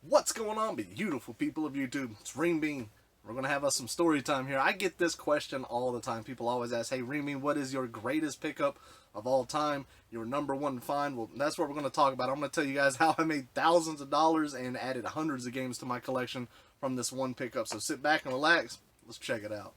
What's going on, beautiful people of YouTube? It's Renebean. We're going to have us some story time here. I get this question all the time. People always ask, hey, Renebean, what is your greatest pickup of all time? Your number one find? Well, that's what we're going to talk about. I'm going to tell you guys how I made thousands of dollars and added hundreds of games to my collection from this one pickup. So sit back and relax. Let's check it out.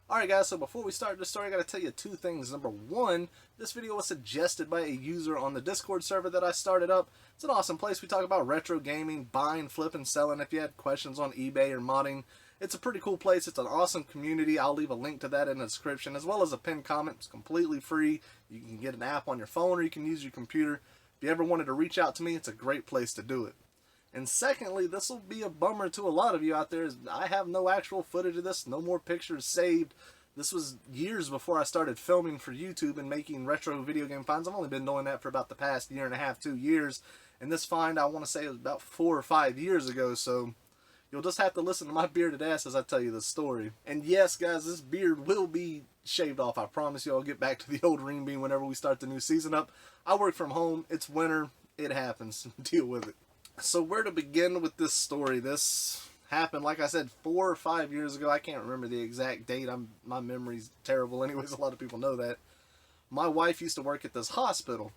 Alright guys, so before we start this story, I gotta tell you two things. Number one, this video was suggested by a user on the Discord server that I started up. It's an awesome place. We talk about retro gaming, buying, flipping, selling. If you had questions on eBay or modding, it's a pretty cool place. It's an awesome community. I'll leave a link to that in the description, as well as a pinned comment. It's completely free. You can get an app on your phone or you can use your computer. If you ever wanted to reach out to me, it's a great place to do it. And secondly, this will be a bummer to a lot of you out there. I have no actual footage of this, no more pictures saved. This was years before I started filming for YouTube and making retro video game finds. I've only been doing that for about the past year and a half, 2 years. And this find, I want to say, was about 4 or 5 years ago. So you'll just have to listen to my bearded ass as I tell you the story. And yes, guys, this beard will be shaved off. I promise you I'll get back to the old Renebean whenever we start the new season up. I work from home. It's winter. It happens. Deal with it. So where to begin with this story? This happened, like I said, 4 or 5 years ago. I can't remember the exact date. My memory's terrible anyways. A lot of people know that. My wife used to work at this hospital.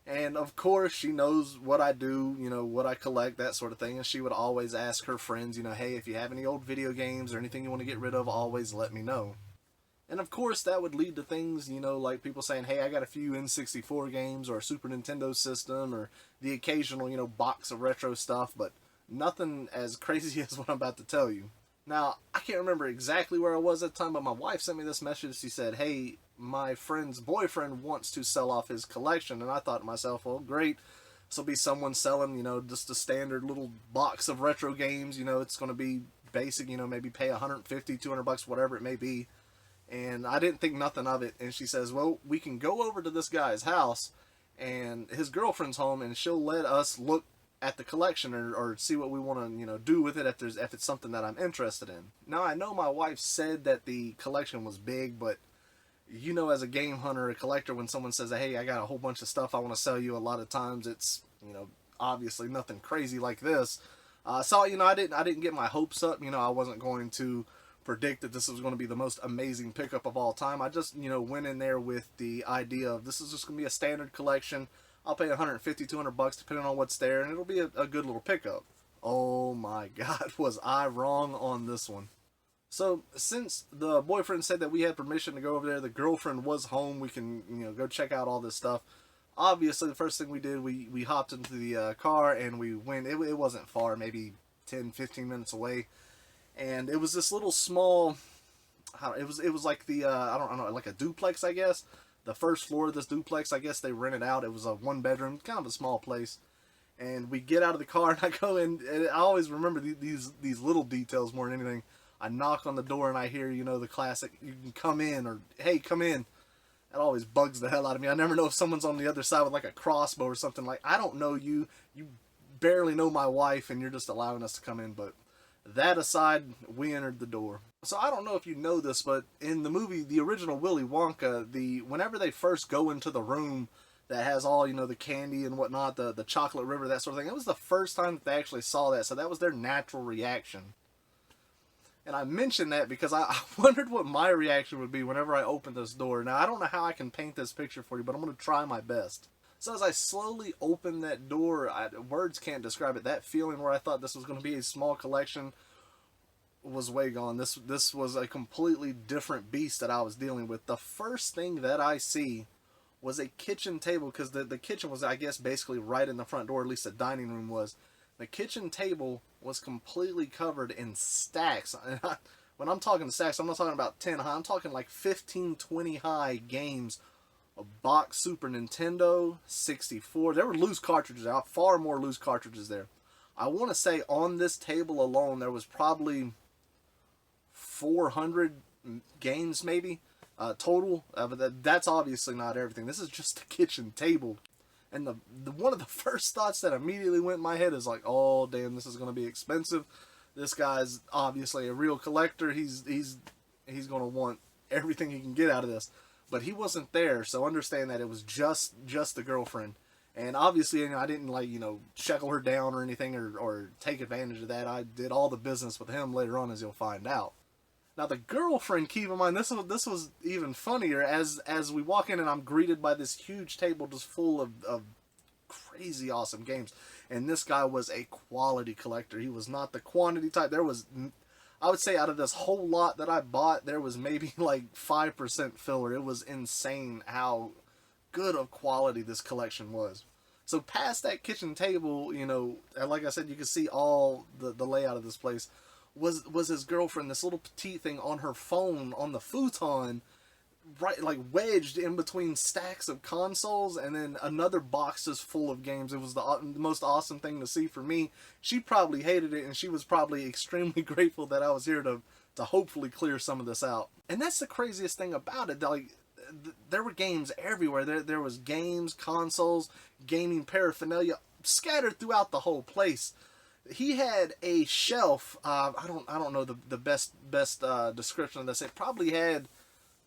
And of course, she knows what I do, you know, what I collect, that sort of thing. And she would always ask her friends, you know, hey, if you have any old video games or anything you want to get rid of, always let me know. And of course, that would lead to things, you know, like people saying, hey, I got a few N64 games or a Super Nintendo system or the occasional, you know, box of retro stuff, but nothing as crazy as what I'm about to tell you. Now, I can't remember exactly where I was at the time, but my wife sent me this message. She said, hey, my friend's boyfriend wants to sell off his collection. And I thought to myself, well, great. This will be someone selling, you know, just a standard little box of retro games. You know, it's going to be basic, you know, maybe pay 150, 200 bucks, whatever it may be. And I didn't think nothing of it. And she says, well, we can go over to this guy's house and his girlfriend's home and she'll let us look at the collection or see what we want to, you know, do with it if it's something that I'm interested in. Now, I know my wife said that the collection was big, but you know, as a game hunter, a collector, when someone says, hey, I got a whole bunch of stuff I want to sell you, a lot of times it's, you know, obviously nothing crazy like this. So, you know, I didn't get my hopes up. You know, I wasn't going to predict that this was going to be the most amazing pickup of all time. I just, you know, went in there with the idea of this is just going to be a standard collection. I'll pay 150, 200 bucks depending on what's there, and it'll be a good little pickup. Oh my God, was I wrong on this one. So since the boyfriend said that we had permission to go over there, the girlfriend was home, we can, you know, go check out all this stuff. Obviously, the first thing we did, we hopped into the car and we went. It wasn't far, maybe 10, 15 minutes away. And it was this little small, it was like the, I don't know, like a duplex, I guess. The first floor of this duplex, I guess they rented out. It was a 1-bedroom, kind of a small place. And we get out of the car and I go in, and I always remember these little details more than anything. I knock on the door and I hear, you know, the classic, you can come in, or hey, come in. That always bugs the hell out of me. I never know if someone's on the other side with like a crossbow or something. Like, I don't know you. You barely know my wife and you're just allowing us to come in, but that aside, we entered the door. So I don't know if you know this, but in the movie, the original Willy Wonka, whenever they first go into the room that has all, you know, the candy and whatnot, the chocolate river, that sort of thing, it was the first time that they actually saw that, so that was their natural reaction. And I mentioned that because I wondered what my reaction would be whenever I opened this door. Now, I don't know how I can paint this picture for you, but I'm going to try my best. So as I slowly opened that door, words can't describe it. That feeling where I thought this was going to be a small collection was way gone. This was a completely different beast that I was dealing with. The first thing that I see was a kitchen table, because the kitchen was, I guess, basically right in the front door, at least the dining room was. The kitchen table was completely covered in stacks. When I'm talking stacks, I'm not talking about 10 high. I'm talking like 15, 20 high games. A box Super Nintendo, 64. There were loose cartridges out, far more loose cartridges there. I want to say on this table alone there was probably 400 games maybe total. But that's obviously not everything. This is just a kitchen table. And the one of the first thoughts that immediately went in my head is like, oh damn, this is going to be expensive. This guy's obviously a real collector. He's going to want everything he can get out of this. But he wasn't there, so understand that it was just the girlfriend. And obviously, I didn't shekel her down or anything or take advantage of that. I did all the business with him later on, as you'll find out. Now the girlfriend, keep in mind, this was even funnier as we walk in and I'm greeted by this huge table just full of crazy awesome games. And this guy was a quality collector. He was not the quantity type. There was, I would say, out of this whole lot that I bought, there was maybe like 5% filler. It was insane how good of quality this collection was. So past that kitchen table, and like I said, you can see all the layout of this place, was his girlfriend, this little petite thing on her phone on the futon, right, like wedged in between stacks of consoles, and then another box just full of games. It was the most awesome thing to see for me. She probably hated it, and she was probably extremely grateful that I was here to hopefully clear some of this out. And that's the craziest thing about it. Like, there were games everywhere. There was games, consoles, gaming paraphernalia scattered throughout the whole place. He had a shelf. I don't know the best description of this. It probably had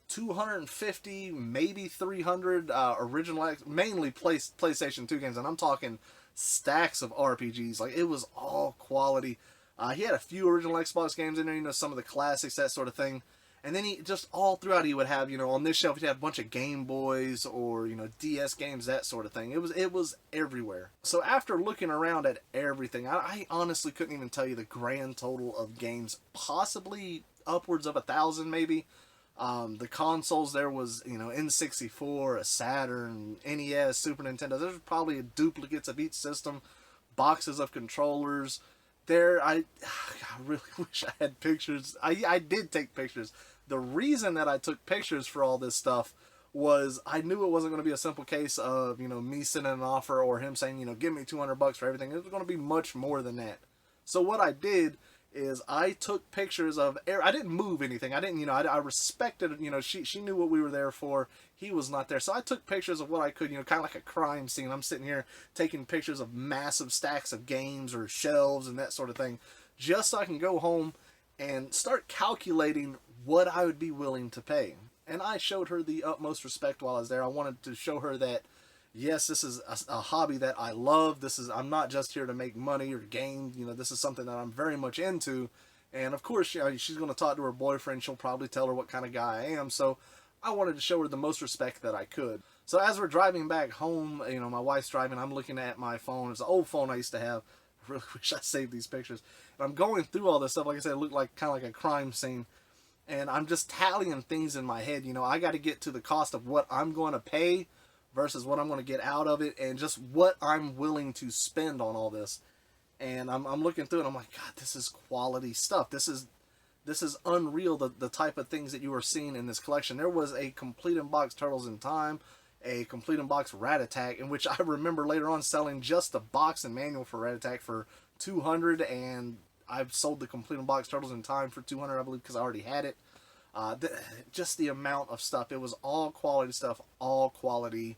250, maybe 300 original, mainly PlayStation 2 games, and I'm talking stacks of RPGs. Like, it was all quality. He had a few original Xbox games in there, some of the classics, that sort of thing. And then he just all throughout he would have, on this shelf he'd have a bunch of Game Boys or, DS games, that sort of thing. It was everywhere. So after looking around at everything, I honestly couldn't even tell you the grand total of games. Possibly upwards of 1,000 maybe. The consoles, there was, N64, a Saturn, NES, Super Nintendo. There's probably duplicates of each system, boxes of controllers. I really wish I had pictures. I did take pictures. The reason that I took pictures for all this stuff was I knew it wasn't going to be a simple case of, me sending an offer or him saying, give me $200 for everything. It was going to be much more than that. So what I did is I took pictures of, I didn't move anything. I didn't, I respected, she knew what we were there for. He was not there. So I took pictures of what I could, kind of like a crime scene. I'm sitting here taking pictures of massive stacks of games or shelves and that sort of thing, just so I can go home and start calculating what I would be willing to pay. And I showed her the utmost respect while I was there. I wanted to show her that, yes, this is a hobby that I love. I'm not just here to make money or gain. This is something that I'm very much into. And of course, she's going to talk to her boyfriend. She'll probably tell her what kind of guy I am. So I wanted to show her the most respect that I could. So as we're driving back home, my wife's driving. I'm looking at my phone. It's an old phone I used to have. I really wish I saved these pictures. And I'm going through all this stuff. Like I said, it looked like kind of like a crime scene. And I'm just tallying things in my head. I got to get to the cost of what I'm going to pay versus what I'm going to get out of it, and just what I'm willing to spend on all this. And I'm looking through it, and I'm like, God, this is quality stuff. This is unreal, the type of things that you are seeing in this collection. There was a complete in-box Turtles in Time, a complete in-box Rat Attack, in which I remember later on selling just the box and manual for Rat Attack for $200, and I've sold the complete in-box Turtles in Time for $200, I believe, because I already had it. Just the amount of stuff. It was all quality stuff, all quality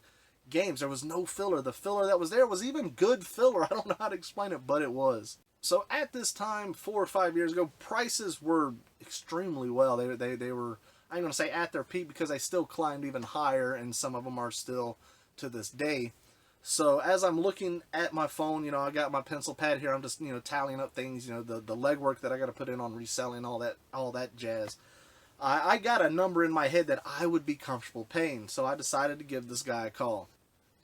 games. There was no filler. The filler that was there was even good filler. I don't know how to explain it, but it was. So at this time, 4 or 5 years ago, prices were extremely well. They were, I'm going to say at their peak, because they still climbed even higher, and some of them are still to this day. So as I'm looking at my phone, I got my pencil pad here. I'm just, tallying up things, the legwork that I got to put in on reselling, all that jazz. I got a number in my head that I would be comfortable paying, so I decided to give this guy a call.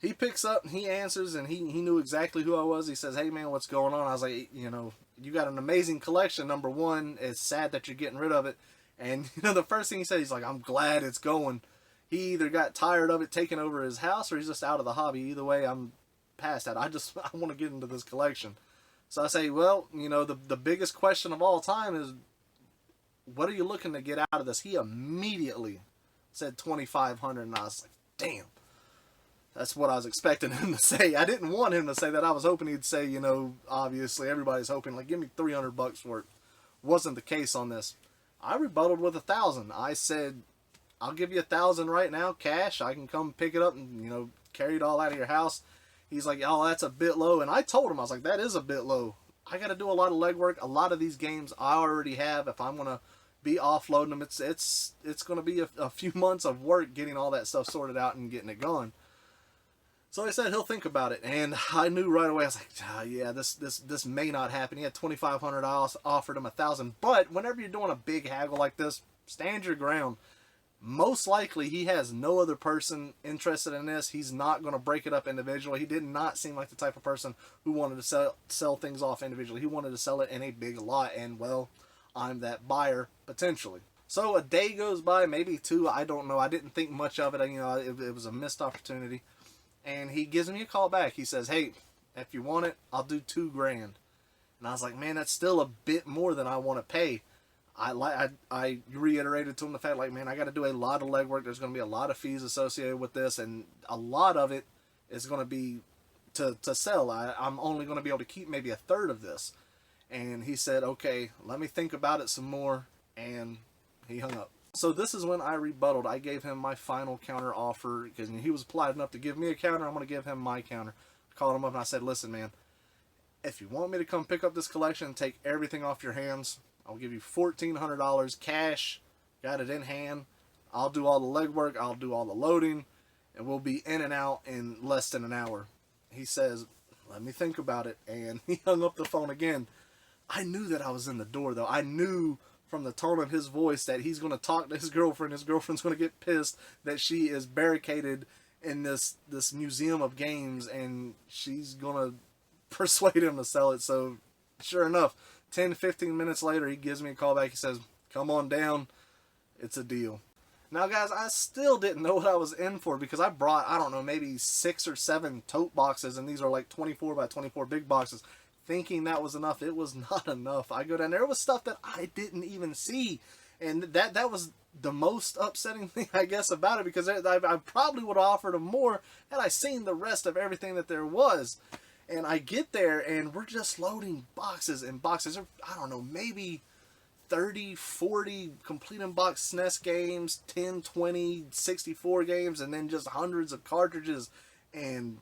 He picks up and he answers, and he knew exactly who I was. He says, "Hey man, what's going on?" I was like, you got an amazing collection. Number one, it's sad that you're getting rid of it. And the first thing he said, he's like, "I'm glad it's going." He either got tired of it taking over his house, or he's just out of the hobby. Either way, I'm past that. I want to get into this collection. So I say, well, the biggest question of all time is, what are you looking to get out of this? He immediately said $2,500, and I was like, damn. That's what I was expecting him to say. I didn't want him to say that. I was hoping he'd say, you know, obviously everybody's hoping, like, give me $300 for it. Wasn't the case on this. I rebutted with 1,000. I said, I'll give you 1,000 right now, cash. I can come pick it up and, you know, carry it all out of your house. He's like, oh, that's a bit low. And I told him, I was like, that is a bit low. I got to do a lot of legwork. A lot of these games I already have. If I'm going to be offloading them, it's going to be a few months of work getting all that stuff sorted out and getting it going. So I said he'll think about it, and I knew right away. I was like, yeah, this may not happen. He had $2,500. I offered him 1,000. But whenever you're doing a big haggle like this, stand your ground. Most likely, he has no other person interested in this. He's not going to break it up individually. He did not seem like the type of person who wanted to sell things off individually. He wanted to sell it in a big lot, and well, I'm that buyer potentially. So a day goes by, maybe two. I don't know. I didn't think much of it. You know, it was a missed opportunity. And he gives me a call back. He says, hey, if you want it, I'll do $2,000. And I was like, man, that's still a bit more than I want to pay. I reiterated to him the fact, like, man, I got to do a lot of legwork. There's going to be a lot of fees associated with this, and a lot of it is going to be to sell. I'm only going to be able to keep maybe a third of this. And he said, okay, let me think about it some more, and he hung up. So this is when I rebutted. I gave him my final counter offer because he was polite enough to give me a counter. I'm going to give him my counter. I called him up and I said, listen, man, if you want me to come pick up this collection and take everything off your hands, I'll give you $1,400 cash. Got it in hand. I'll do all the legwork. I'll do all the loading. And we'll be in and out in less than an hour. He says, let me think about it. And he hung up the phone again. I knew that I was in the door, though. I knew from the tone of his voice that he's going to talk to his girlfriend. His girlfriend's going to get pissed that she is barricaded in this museum of games, and she's going to persuade him to sell it. So sure enough, 10-15 minutes later, he gives me a call back. He says, come on down. It's a deal. Now, guys, I still didn't know what I was in for because I brought, I don't know, maybe 6 or 7 tote boxes, and these are like 24 by 24 big boxes, thinking that was enough. It was not enough. I go down there, it was stuff that I didn't even see, and that was the most upsetting thing, I guess, about it, because I probably would have offered them more had I seen the rest of everything that there was. And I get there, and we're just loading boxes and boxes. I don't know, maybe 30, 40 complete in-box SNES games, 10, 20, 64 games, and then just hundreds of cartridges and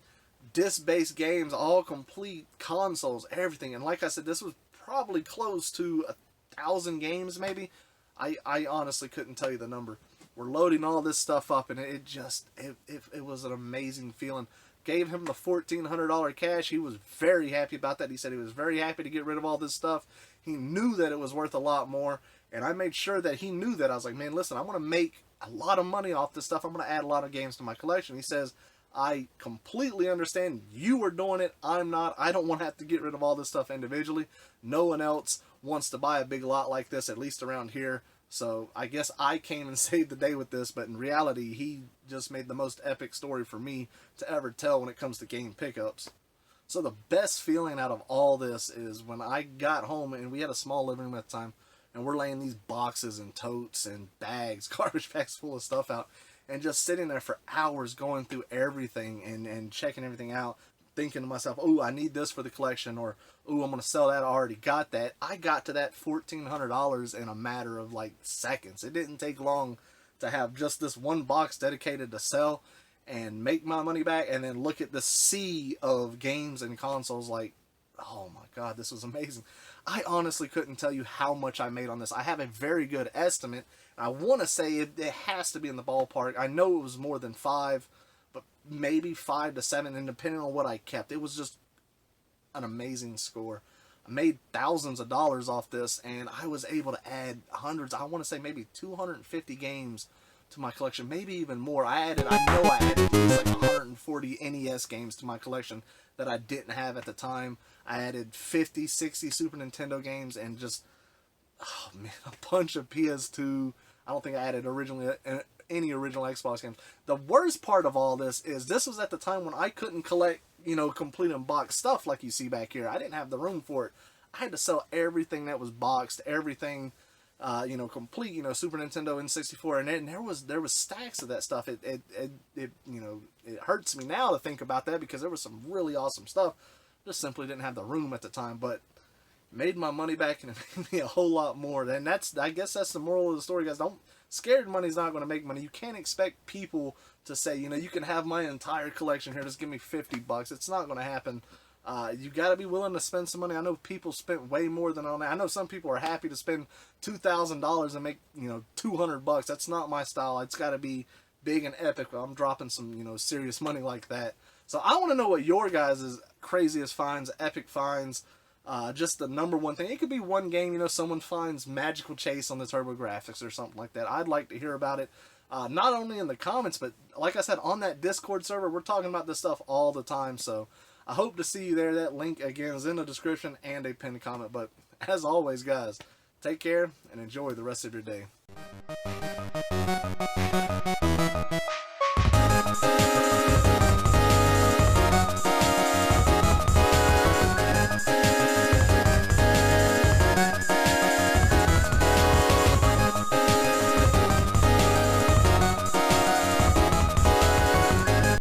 disc-based games, all complete consoles, everything. And like I said, this was probably close to 1,000 games, maybe. I honestly couldn't tell you the number. We're loading all this stuff up, and it was an amazing feeling. Gave him the $1,400 cash. He was very happy about that. He said he was very happy to get rid of all this stuff. He knew that it was worth a lot more, and I made sure that he knew that. I was like, man, listen, I want to make a lot of money off this stuff. I'm going to add a lot of games to my collection. He says, I completely understand. You were doing it. I'm not. I don't want to have to get rid of all this stuff individually. No one else wants to buy a big lot like this, at least around here. So I guess I came and saved the day with this, but in reality, he just made the most epic story for me to ever tell when it comes to game pickups. So the best feeling out of all this is when I got home, and we had a small living room at the time, and we're laying these boxes and totes and bags, garbage bags full of stuff out, and just sitting there for hours going through everything and checking everything out, thinking to myself, oh, I need this for the collection, or oh, I'm going to sell that, I already got that. I got to that $1,400 in a matter of like seconds. It didn't take long to have just this one box dedicated to sell and make my money back, and then look at the sea of games and consoles like, oh my god, this was amazing. I honestly couldn't tell you how much I made on this. I have a very good estimate. I want to say it has to be in the ballpark. I know it was more than 5, but maybe 5 to 7, and depending on what I kept. It was just an amazing score. I made thousands of dollars off this, and I was able to add hundreds, I want to say maybe 250 games to my collection, maybe even more. I know I added like 140 NES games to my collection that I didn't have at the time. I added 50, 60 Super Nintendo games, and just, oh man, a bunch of PS2. I don't think I added any original Xbox games. The worst part of all this is this was at the time when I couldn't collect, complete and box stuff like you see back here. I didn't have the room for it. I had to sell everything that was boxed, everything you know, complete, you know, Super Nintendo N64, and there was stacks of that stuff. It you know, it hurts me now to think about that because there was some really awesome stuff. Just simply didn't have the room at the time, but made my money back, and it made me a whole lot more. And that's, I guess that's the moral of the story, guys. Don't, scared money's not going to make money. You can't expect people to say, you know, you can have my entire collection here, just give me $50. It's not going to happen. You got to be willing to spend some money. I know people spent way more than on that. I know some people are happy to spend $2,000 and make, you know, $200. That's not my style. It's got to be big and epic. I'm dropping some, you know, serious money like that. So I want to know what your guys' craziest finds, epic finds, just the number one thing. It could be one game, you know, someone finds Magical Chase on the TurboGrafx or something like that. I'd like to hear about it. Not only in the comments, but like I said, on that Discord server, we're talking about this stuff all the time. So I hope to see you there. That link, again, is in the description and a pinned comment. But as always, guys, take care and enjoy the rest of your day.